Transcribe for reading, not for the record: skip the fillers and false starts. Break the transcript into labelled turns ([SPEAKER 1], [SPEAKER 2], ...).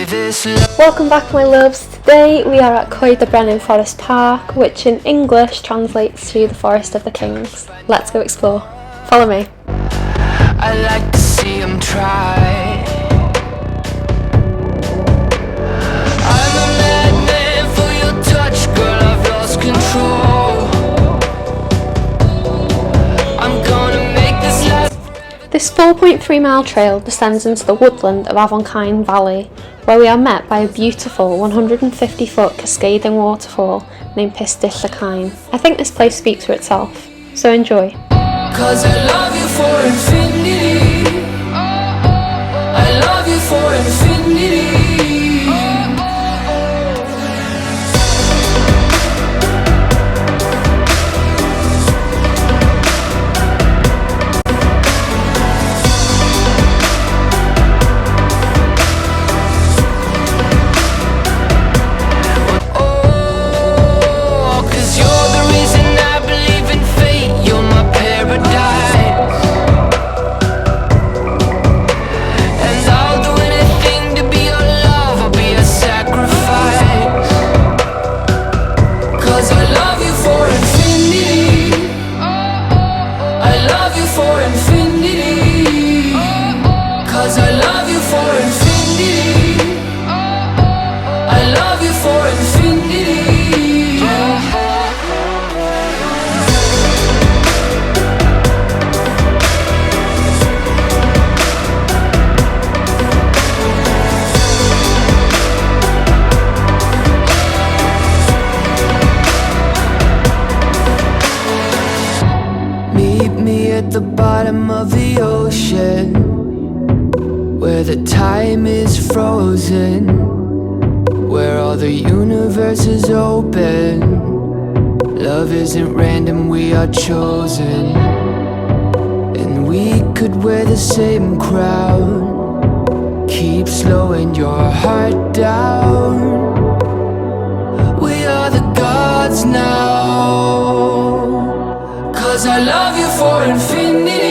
[SPEAKER 1] this love.
[SPEAKER 2] Welcome back, my loves. Today we are at Coed y Brenin Forest Park, which in English translates to the Forest of the Kings. Let's go explore. Follow me.
[SPEAKER 1] I like to see him try. I'm a madman for your touch, girl, I've lost control. I'm gonna make this last.
[SPEAKER 2] This 4.3 mile trail descends into the woodland of Overlooking Valley, where we are met by a beautiful 150-foot cascading waterfall named Pistyll Cain. I think this place speaks for itself, so enjoy.
[SPEAKER 1] 'Cause I love you for infinity. I love you for infinity. At the bottom of the ocean, where the time is frozen, where all the universe is open. Love isn't random, we are chosen. And we could wear the same crown. Keep slowing your heart down. We are the gods now. 'Cause I love you for infinity.